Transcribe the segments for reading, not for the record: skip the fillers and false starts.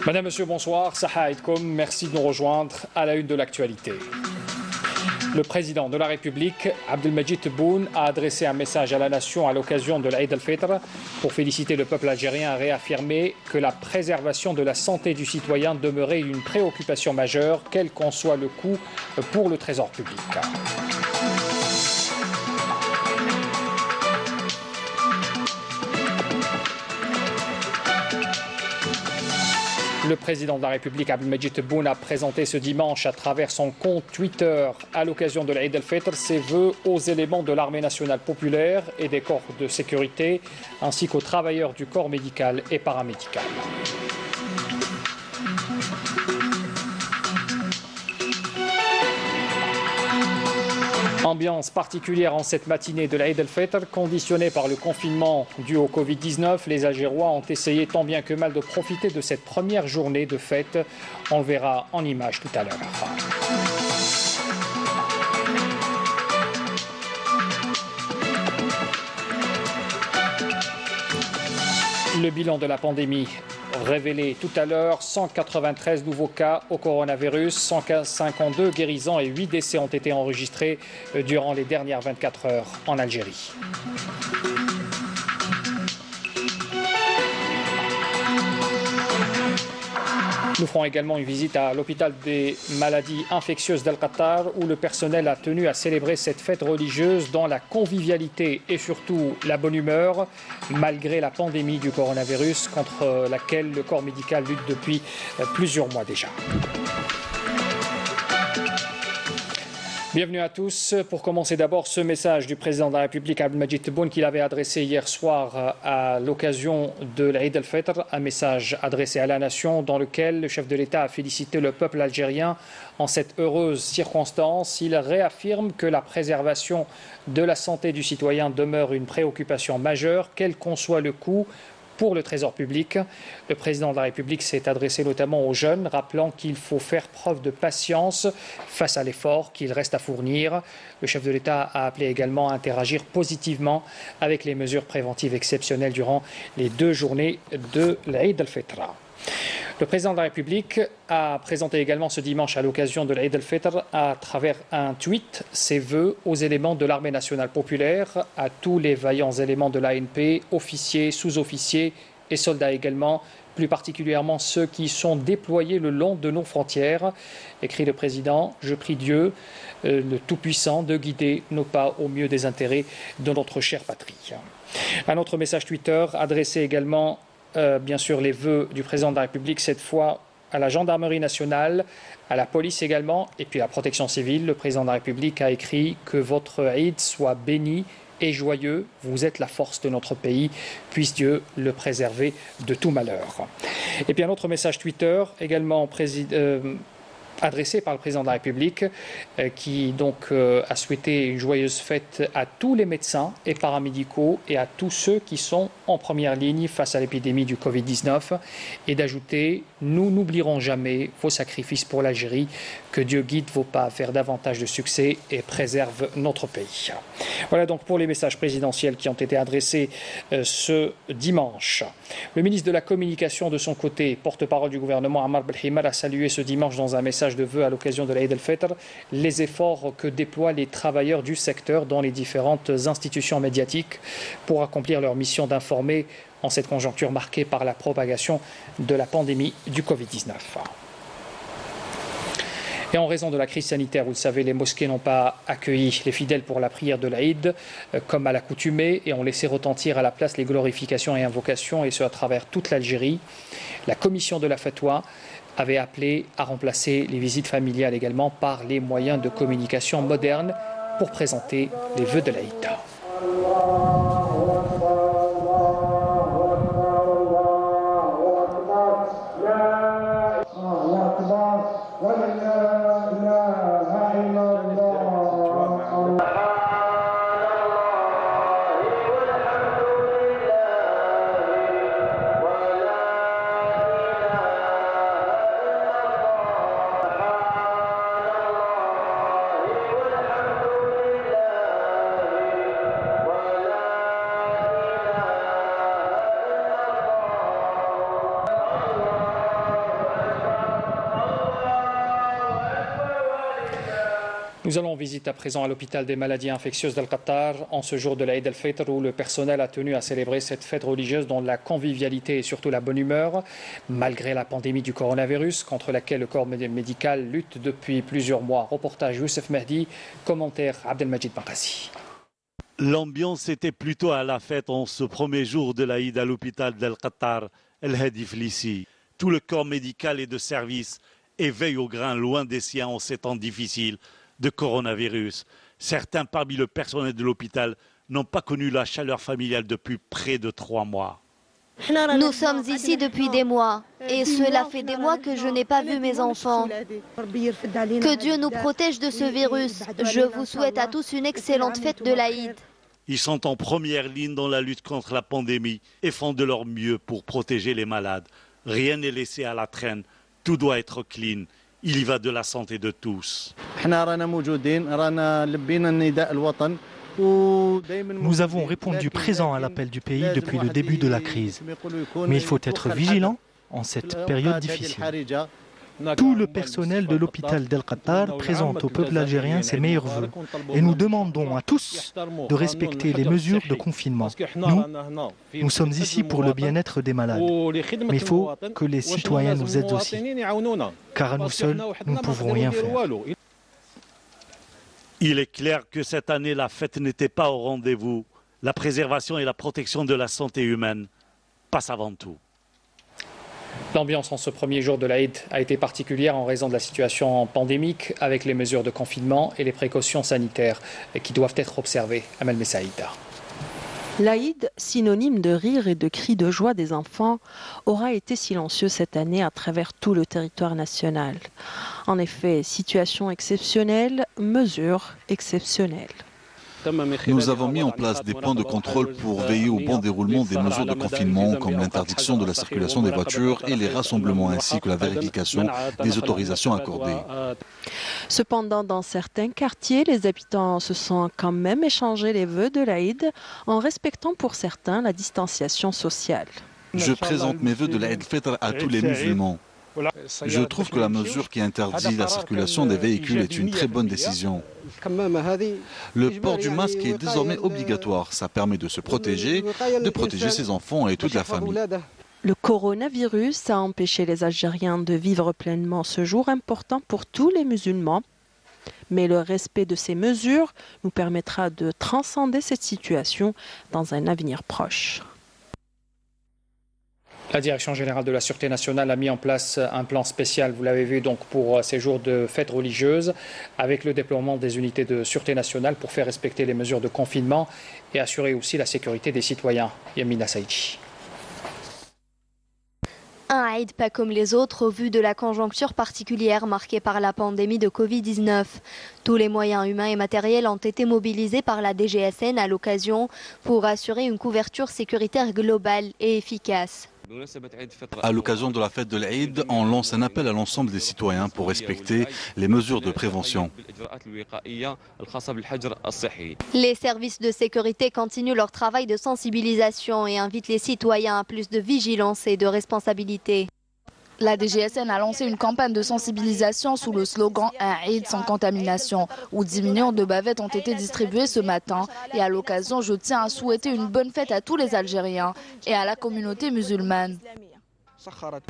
Madame, Monsieur, bonsoir. Saha Aidkoum, merci de nous rejoindre à la une de l'actualité. Le président de la République, Abdelmadjid Tebboune, a adressé un message à la nation à l'occasion de l'Aïd al-Fitr pour féliciter le peuple algérien et réaffirmer que la préservation de la santé du citoyen demeurait une préoccupation majeure, quel qu'en soit le coût pour le trésor public. Le président de la République, Abdelmadjid Tebboune, a présenté ce dimanche à travers son compte Twitter à l'occasion de l'Aïd al-Fitr ses vœux aux éléments de l'armée nationale populaire et des corps de sécurité, ainsi qu'aux travailleurs du corps médical et paramédical. Ambiance particulière en cette matinée de l'Aïd al-Fitr, conditionnée par le confinement dû au Covid-19. Les Algérois ont essayé tant bien que mal de profiter de cette première journée de fête. On le verra en image tout à l'heure. Le bilan de la pandémie révélé tout à l'heure, 193 nouveaux cas au coronavirus, 152 guérisons et 8 décès ont été enregistrés durant les dernières 24 heures en Algérie. Nous ferons également une visite à l'hôpital des maladies infectieuses d'Al-Qattar où le personnel a tenu à célébrer cette fête religieuse dans la convivialité et surtout la bonne humeur, malgré la pandémie du coronavirus contre laquelle le corps médical lutte depuis plusieurs mois déjà. Bienvenue à tous. Pour commencer d'abord ce message du président de la République, Abdelmadjid Tebboune, qu'il avait adressé hier soir à l'occasion de l'Aïd al-Fitr, un message adressé à la nation dans lequel le chef de l'État a félicité le peuple algérien en cette heureuse circonstance. Il réaffirme que la préservation de la santé du citoyen demeure une préoccupation majeure, quel qu'en soit le coût pour le trésor public. Le président de la République s'est adressé notamment aux jeunes, rappelant qu'il faut faire preuve de patience face à l'effort qu'il reste à fournir. Le chef de l'État a appelé également à interagir positivement avec les mesures préventives exceptionnelles durant les 2 journées de l'Aïd al-Fitr. Le président de la République a présenté également ce dimanche à l'occasion de l'Aïd al-Fitr à travers un tweet ses vœux aux éléments de l'armée nationale populaire, à tous les vaillants éléments de l'ANP, officiers, sous-officiers et soldats également, plus particulièrement ceux qui sont déployés le long de nos frontières. Écrit le président, je prie Dieu, le Tout-Puissant, de guider nos pas au mieux des intérêts de notre chère patrie. Un autre message Twitter adressé également bien sûr les vœux du président de la République, cette fois à la gendarmerie nationale, à la police également, et puis à la protection civile. Le président de la République a écrit que votre Aïd soit béni et joyeux. Vous êtes la force de notre pays. Puisse Dieu le préserver de tout malheur. Et puis un autre message Twitter, également adressé par le président de la République, qui donc a souhaité une joyeuse fête à tous les médecins et paramédicaux et à tous ceux qui sont en première ligne face à l'épidémie du Covid-19, et d'ajouter « Nous n'oublierons jamais vos sacrifices pour l'Algérie, que Dieu guide vos pas vers davantage de succès et préserve notre pays ». Voilà donc pour les messages présidentiels qui ont été adressés ce dimanche. Le ministre de la Communication, de son côté, porte-parole du gouvernement, Ammar Belhimar, a salué ce dimanche dans un message de vœux à l'occasion de l'Aïd al-Fitr les efforts que déploient les travailleurs du secteur dans les différentes institutions médiatiques pour accomplir leur mission d'informer en cette conjoncture marquée par la propagation de la pandémie du Covid-19. Et en raison de la crise sanitaire, vous le savez, les mosquées n'ont pas accueilli les fidèles pour la prière de l'Aïd comme à l'accoutumée et ont laissé retentir à la place les glorifications et invocations, et ce à travers toute l'Algérie. La commission de la fatwa avait appelé à remplacer les visites familiales également par les moyens de communication modernes pour présenter les vœux de l'Aïd. Nous allons en visite à présent à l'hôpital des maladies infectieuses d'Al-Qattar en ce jour de l'Aïd al-Fitr où le personnel a tenu à célébrer cette fête religieuse dans la convivialité et surtout la bonne humeur, malgré la pandémie du coronavirus contre laquelle le corps médical lutte depuis plusieurs mois. Reportage Youssef Mehdi, commentaire Abdelmajid Bankassi. L'ambiance était plutôt à la fête en ce premier jour de l'Aïd à l'hôpital d'Al-Qattar, El-Hadi Flissi. Tout le corps médical et de service éveille au grain loin des siens en ces temps difficiles de coronavirus. Certains parmi le personnel de l'hôpital n'ont pas connu la chaleur familiale depuis près de 3 mois. Nous sommes ici depuis des mois et cela fait des mois que je n'ai pas vu mes enfants. Que Dieu nous protège de ce virus. Je vous souhaite à tous une excellente fête de l'Aïd. Ils sont en première ligne dans la lutte contre la pandémie et font de leur mieux pour protéger les malades. Rien n'est laissé à la traîne, tout doit être clean. Il y va de la santé de tous. Nous avons répondu présent à l'appel du pays depuis le début de la crise. Mais il faut être vigilant en cette période difficile. Tout le personnel de l'hôpital d'Al-Qattar présente au peuple algérien ses meilleurs vœux. Et nous demandons à tous de respecter les mesures de confinement. Nous sommes ici pour le bien-être des malades. Mais il faut que les citoyens nous aident aussi. Car à nous seuls, nous ne pouvons rien faire. Il est clair que cette année, la fête n'était pas au rendez-vous. La préservation et la protection de la santé humaine passent avant tout. L'ambiance en ce premier jour de l'Aïd a été particulière en raison de la situation pandémique avec les mesures de confinement et les précautions sanitaires qui doivent être observées. Amel Messaïda. L'Aïd, synonyme de rire et de cris de joie des enfants, aura été silencieux cette année à travers tout le territoire national. En effet, situation exceptionnelle, mesures exceptionnelles. Nous avons mis en place des points de contrôle pour veiller au bon déroulement des mesures de confinement comme l'interdiction de la circulation des voitures et les rassemblements ainsi que la vérification des autorisations accordées. Cependant, dans certains quartiers, les habitants se sont quand même échangé les vœux de l'Aïd en respectant pour certains la distanciation sociale. Je présente mes vœux de l'Aïd al-Fitr à tous les musulmans. Je trouve que la mesure qui interdit la circulation des véhicules est une très bonne décision. Le port du masque est désormais obligatoire. Ça permet de se protéger, de protéger ses enfants et toute la famille. Le coronavirus a empêché les Algériens de vivre pleinement ce jour important pour tous les musulmans. Mais le respect de ces mesures nous permettra de transcender cette situation dans un avenir proche. La Direction générale de la Sûreté nationale a mis en place un plan spécial, vous l'avez vu, donc pour ces jours de fêtes religieuses, avec le déploiement des unités de Sûreté nationale pour faire respecter les mesures de confinement et assurer aussi la sécurité des citoyens. Yamina Saïdi. Un Aïd pas comme les autres au vu de la conjoncture particulière marquée par la pandémie de Covid-19. Tous les moyens humains et matériels ont été mobilisés par la DGSN à l'occasion pour assurer une couverture sécuritaire globale et efficace. À l'occasion de la fête de l'Aïd, on lance un appel à l'ensemble des citoyens pour respecter les mesures de prévention. Les services de sécurité continuent leur travail de sensibilisation et invitent les citoyens à plus de vigilance et de responsabilité. La DGSN a lancé une campagne de sensibilisation sous le slogan « Un Aïd sans contamination » où 10 millions de bavettes ont été distribuées ce matin. Et à l'occasion, je tiens à souhaiter une bonne fête à tous les Algériens et à la communauté musulmane.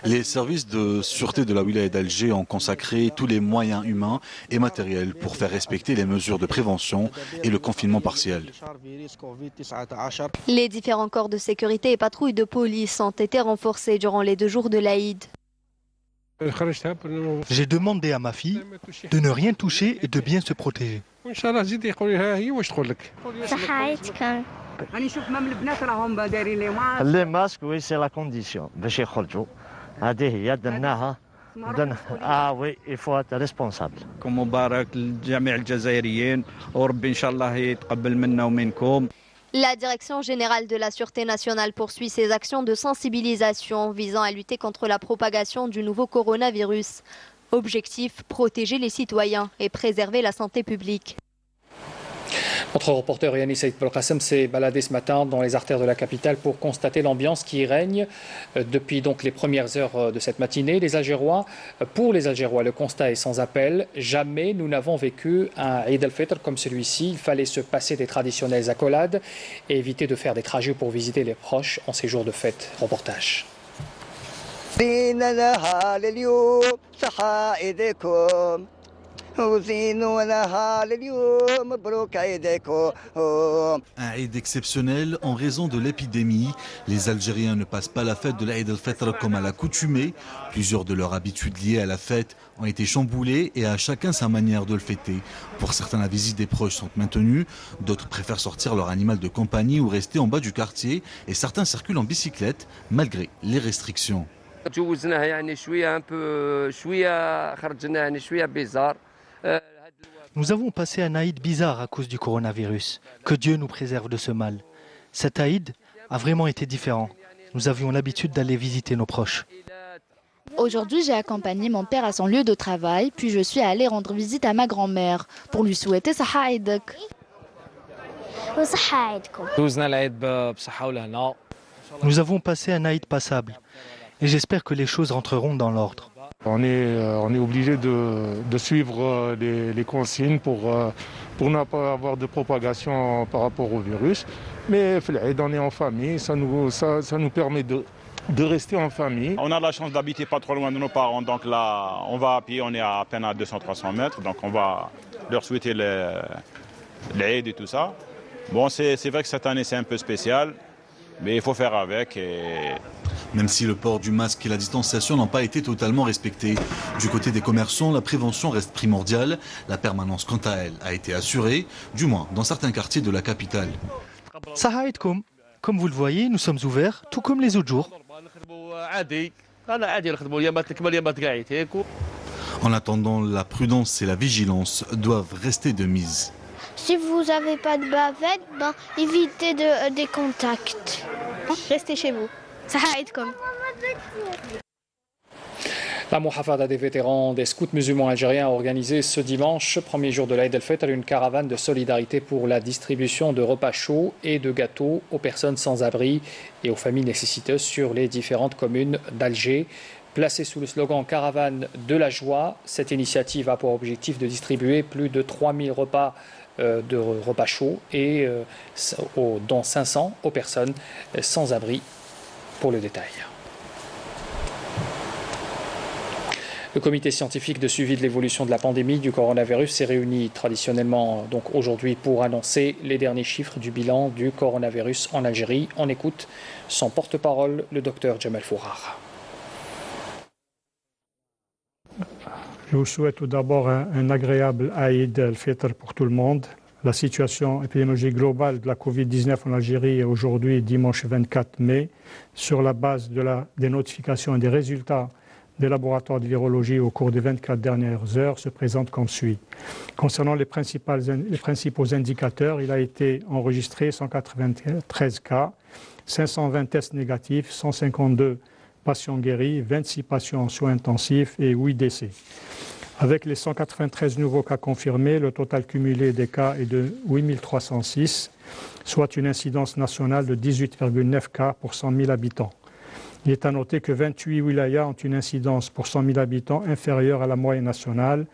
Les services de sûreté de la wilaya d'Alger ont consacré tous les moyens humains et matériels pour faire respecter les mesures de prévention et le confinement partiel. Les différents corps de sécurité et patrouilles de police ont été renforcés durant les 2 jours de l'Aïd. J'ai demandé à ma fille de ne rien toucher et de bien se protéger. Les masques, oui, c'est la condition. Ah oui, il faut être responsable. La Direction générale de la Sûreté nationale poursuit ses actions de sensibilisation visant à lutter contre la propagation du nouveau coronavirus. Objectif, protéger les citoyens et préserver la santé publique. Notre reporter Yannis Saïd Belkacem s'est baladé ce matin dans les artères de la capitale pour constater l'ambiance qui règne depuis donc les premières heures de cette matinée. Pour les Algérois, le constat est sans appel. Jamais nous n'avons vécu un Eid al-Fitr comme celui-ci. Il fallait se passer des traditionnelles accolades et éviter de faire des trajets pour visiter les proches en ces jours de fête. Reportage. Un Eid exceptionnel en raison de l'épidémie. Les Algériens ne passent pas la fête de l'Eid al-Fitr comme à l'accoutumée. Plusieurs de leurs habitudes liées à la fête ont été chamboulées et à chacun sa manière de le fêter. Pour certains, la visite des proches sont maintenues. D'autres préfèrent sortir leur animal de compagnie ou rester en bas du quartier. Et certains circulent en bicyclette malgré les restrictions. Nous avons passé un Aïd bizarre à cause du coronavirus. Que Dieu nous préserve de ce mal. Cet Aïd a vraiment été différent. Nous avions l'habitude d'aller visiter nos proches. Aujourd'hui, j'ai accompagné mon père à son lieu de travail, puis je suis allée rendre visite à ma grand-mère pour lui souhaiter Saha Eidek. Nous avons passé un Aïd passable et j'espère que les choses rentreront dans l'ordre. On est obligé de suivre les consignes pour ne pas avoir de propagation par rapport au virus. Mais on est en famille, ça nous permet de rester en famille. On a la chance d'habiter pas trop loin de nos parents, donc là on va à pied, on est à peine à 200-300 mètres, donc on va leur souhaiter l'aide et tout ça. Bon, c'est vrai que cette année c'est un peu spécial, mais il faut faire avec. Même si le port du masque et la distanciation n'ont pas été totalement respectés. Du côté des commerçants, la prévention reste primordiale. La permanence, quant à elle, a été assurée, du moins dans certains quartiers de la capitale. Saha Eidkoum. Comme vous le voyez, nous sommes ouverts, tout comme les autres jours. En attendant, la prudence et la vigilance doivent rester de mise. Si vous n'avez pas de bavette, évitez des contacts. Restez chez vous. La Mouhafada des vétérans des scouts musulmans algériens a organisé ce dimanche, premier jour de l'Aïd el-Fitr, une caravane de solidarité pour la distribution de repas chauds et de gâteaux aux personnes sans abri et aux familles nécessiteuses sur les différentes communes d'Alger. Placée sous le slogan « Caravane de la joie », cette initiative a pour objectif de distribuer plus de 3000 repas chauds et dont 500 aux personnes sans abri. Pour le détail. Le comité scientifique de suivi de l'évolution de la pandémie du coronavirus s'est réuni traditionnellement donc aujourd'hui pour annoncer les derniers chiffres du bilan du coronavirus en Algérie. On écoute son porte-parole, le docteur Jamal Fourar. Je vous souhaite tout d'abord un agréable Aïd el-Fitr pour tout le monde. La situation épidémiologique globale de la Covid-19 en Algérie est aujourd'hui, dimanche 24 mai, sur la base des notifications et des résultats des laboratoires de virologie au cours des 24 dernières heures, se présente comme suit. Concernant les principaux indicateurs, il a été enregistré 193 cas, 520 tests négatifs, 152 patients guéris, 26 patients en soins intensifs et 8 décès. Avec les 193 nouveaux cas confirmés, le total cumulé des cas est de 8306, soit une incidence nationale de 18,9 cas pour 100 000 habitants. Il est à noter que 28 wilayas ont une incidence pour 100 000 habitants inférieure à la moyenne nationale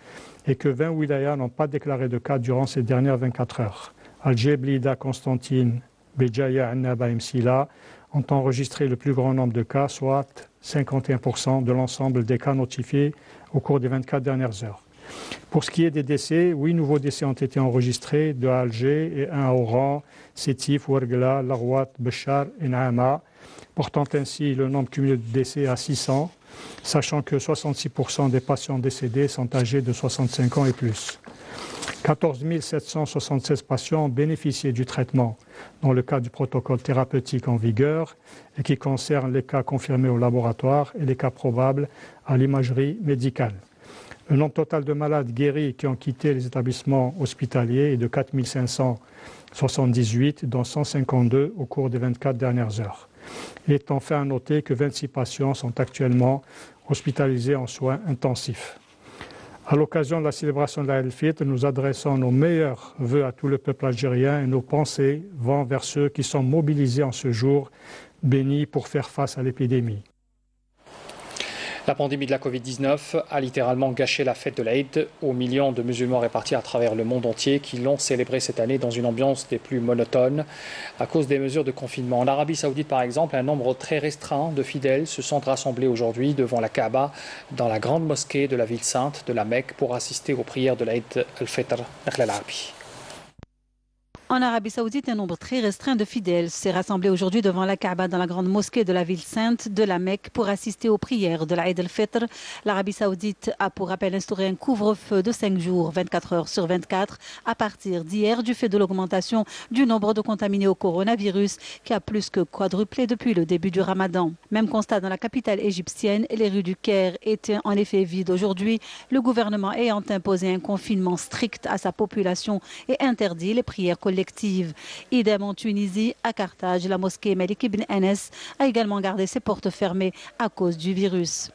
et que 20 wilayas n'ont pas déclaré de cas durant ces dernières 24 heures. Alger, Blida, Constantine, Béjaïa, Annaba et Msila ont enregistré le plus grand nombre de cas, soit 51% de l'ensemble des cas notifiés au cours des 24 dernières heures. Pour ce qui est des décès, 8 nouveaux décès ont été enregistrés, 2 à Alger et 1 à Oran, Sétif, Ouargla, Larouat, Béchar et Naama, portant ainsi le nombre cumulé de décès à 600, sachant que 66% des patients décédés sont âgés de 65 ans et plus. 14 776 patients ont bénéficié du traitement dans le cadre du protocole thérapeutique en vigueur et qui concerne les cas confirmés au laboratoire et les cas probables à l'imagerie médicale. Le nombre total de malades guéris qui ont quitté les établissements hospitaliers est de 4 578, dont 152 au cours des 24 dernières heures. Il est enfin à noter que 26 patients sont actuellement hospitalisés en soins intensifs. À l'occasion de la célébration de l'Aïd el-Fitr, nous adressons nos meilleurs vœux à tout le peuple algérien et nos pensées vont vers ceux qui sont mobilisés en ce jour béni pour faire face à l'épidémie. La pandémie de la Covid-19 a littéralement gâché la fête de l'Aïd aux millions de musulmans répartis à travers le monde entier qui l'ont célébré cette année dans une ambiance des plus monotones à cause des mesures de confinement. En Arabie Saoudite, par exemple, un nombre très restreint de fidèles se sont rassemblés aujourd'hui devant la Kaaba dans la grande mosquée de la ville sainte de la Mecque pour assister aux prières de l'Aïd el-Fitr. En Arabie Saoudite, un nombre très restreint de fidèles s'est rassemblé aujourd'hui devant la Kaaba dans la grande mosquée de la ville sainte de la Mecque pour assister aux prières de l'Aïd el-Fitr. L'Arabie Saoudite a pour rappel instauré un couvre-feu de 5 jours, 24 heures sur 24, à partir d'hier du fait de l'augmentation du nombre de contaminés au coronavirus qui a plus que quadruplé depuis le début du Ramadan. Même constat dans la capitale égyptienne, les rues du Caire étaient en effet vides aujourd'hui, le gouvernement ayant imposé un confinement strict à sa population et interdit les prières collectives. Idem en Tunisie, à Carthage, la mosquée Malik ibn Anas a également gardé ses portes fermées à cause du virus.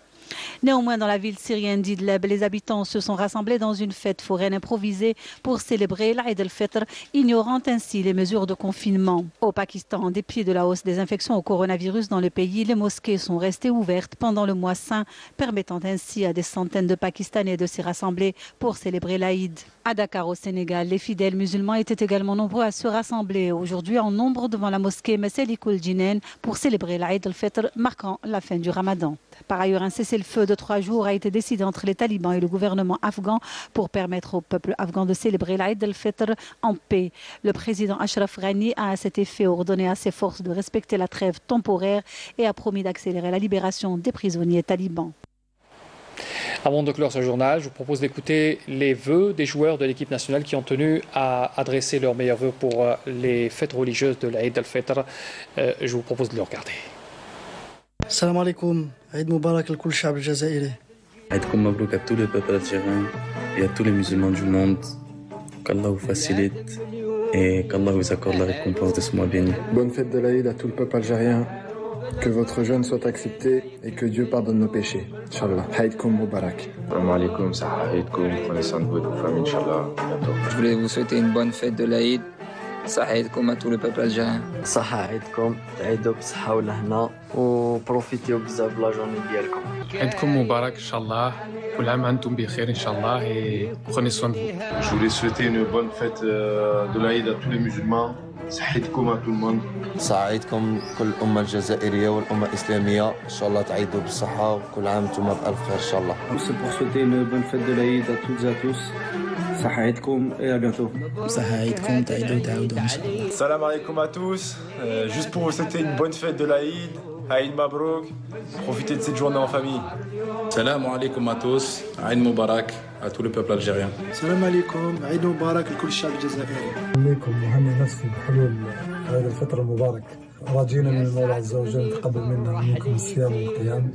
Néanmoins, dans la ville syrienne d'Idlib, les habitants se sont rassemblés dans une fête foraine improvisée pour célébrer l'Aïd el-Fitr, ignorant ainsi les mesures de confinement. Au Pakistan, en dépit de la hausse des infections au coronavirus dans le pays, les mosquées sont restées ouvertes pendant le mois saint, permettant ainsi à des centaines de Pakistanais de s'y rassembler pour célébrer l'Aïd. À Dakar, au Sénégal, les fidèles musulmans étaient également nombreux à se rassembler aujourd'hui en nombre devant la mosquée Masalikul Jinan pour célébrer l'Aïd el-Fitr, marquant la fin du Ramadan. Par ailleurs, un cessez-le-feu de 3 jours a été décidé entre les talibans et le gouvernement afghan pour permettre au peuple afghan de célébrer l'Aïd el-Fitr en paix. Le président Ashraf Ghani a à cet effet ordonné à ses forces de respecter la trêve temporaire et a promis d'accélérer la libération des prisonniers talibans. Avant de clore ce journal, je vous propose d'écouter les vœux des joueurs de l'équipe nationale qui ont tenu à adresser leurs meilleurs vœux pour les fêtes religieuses de l'Aïd el-Fitr. Je vous propose de le regarder. Salam alaikum, Aïd Moubarak al-Kul Shab al-Jazairi. Aïd Mabrouk à tous les peuples algériens et à tous les musulmans du monde. Qu'Allah vous facilite et qu'Allah vous accorde la récompense de ce mois béni. Bonne fête de l'Aïd à tout le peuple algérien. Que votre jeûne soit accepté et que Dieu pardonne nos péchés. Inch'Allah. Aïdkoum Moubarak. Salam alaikum, Aïdkoum, prenez soin de votre famille, Inch'Allah. Je voulais vous souhaiter une bonne fête de l'Aïd. Sahaïdkoum à tout le peuple algérien. Sahaïdkoum, تعيدوا بصحة والهنا وبروفيتيو بزاف de la journée ديالكم. Aïdkoum Moubarak, Inch'Allah. كل عام وانتم بخير Inch'Allah et prenez soin de vous. Je voulais souhaiter une bonne fête de l'Aïd à tous les musulmans. صحيتكم à tout le monde. سعيدكم كل الأمة الجزائرية والأمة الإسلامية إن شاء الله تعيدوا بالصحة وكل عام وانتم بألف خير إن شاء الله. C'est pour souhaiter une bonne fête de l'Aïd à toutes et à tous. Sahaïdkoum et à bientôt. Sahaïdkoum, تعيدوا تعودوا إن شاء الله. Salam alaikum à tous. Juste pour vous souhaiter une bonne fête de l'Aïd. Aïd Mabrouk. Profitez de cette journée en famille. Salam alaikum à tous. Aïd Moubarak à tout le peuple algérien. Salam alaikum. Aïd Moubarak لكل الشعب الجزائري. عليكم وهني نفسي بحلول عيد الفطر المبارك. راجينا من المولى عز وجل يتقبل منا ومنكم الصيام والقيام.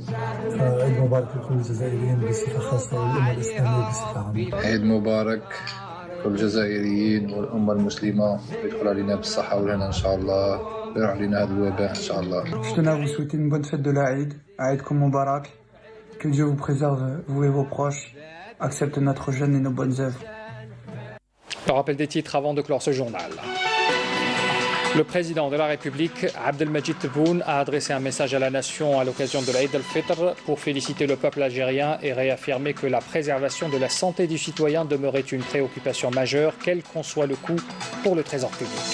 عيد مبارك لكل الجزائريين بصفة خاصة والأمة الإسلامية بصفة عامة. عيد مبارك كل الجزائريين والأمة المسلمة يدخل علينا بالصحة والهنا إن شاء الله. يروح علينا هذا الوباء إن شاء الله. Je tenais à vous souhaiter une bonne fête de l'Aïd. Aïdkoum Moubarak. Que Dieu vous préserve, vous et vos proches. Accepte notre jeûne et nos bonnes œuvres. Le rappel des titres avant de clore ce journal. Le président de la République, Abdelmajid Tebboune, a adressé un message à la nation à l'occasion de l'Aïd el-Fitr pour féliciter le peuple algérien et réaffirmer que la préservation de la santé du citoyen demeurait une préoccupation majeure, quel qu'en soit le coût pour le trésor public.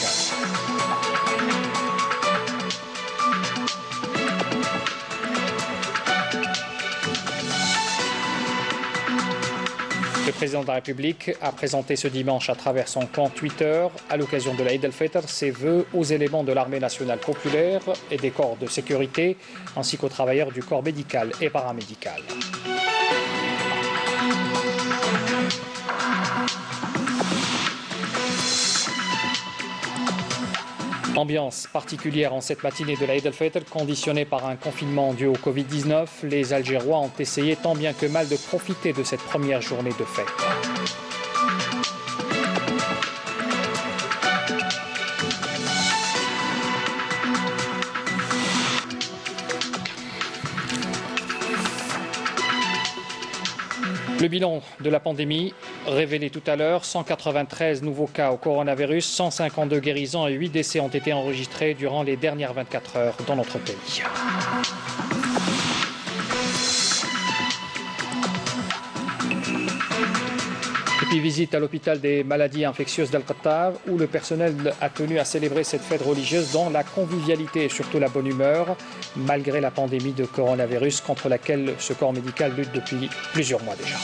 Le président de la République a présenté ce dimanche à travers son compte Twitter, à l'occasion de l'Aïd el-Fitr, ses vœux aux éléments de l'armée nationale populaire et des corps de sécurité, ainsi qu'aux travailleurs du corps médical et paramédical. Ambiance particulière en cette matinée de l'Aïd el-Fitr, conditionnée par un confinement dû au Covid-19, les Algérois ont essayé tant bien que mal de profiter de cette première journée de fête. Le bilan de la pandémie révélé tout à l'heure, 193 nouveaux cas au coronavirus, 152 guérisons et 8 décès ont été enregistrés durant les dernières 24 heures dans notre pays. Et puis visite à l'hôpital des maladies infectieuses d'Al-Qattar où le personnel a tenu à célébrer cette fête religieuse dans la convivialité et surtout la bonne humeur, malgré la pandémie de coronavirus contre laquelle ce corps médical lutte depuis plusieurs mois déjà.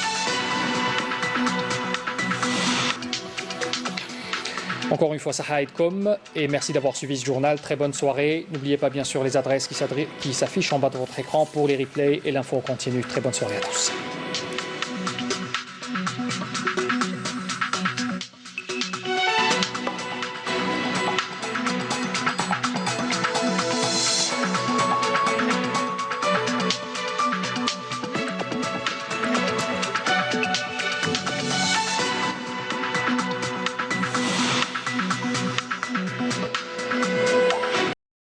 Encore une fois, Saha Aidkom et merci d'avoir suivi ce journal. Très bonne soirée. N'oubliez pas bien sûr les adresses qui s'affichent en bas de votre écran pour les replays et l'info continue. Très bonne soirée à tous.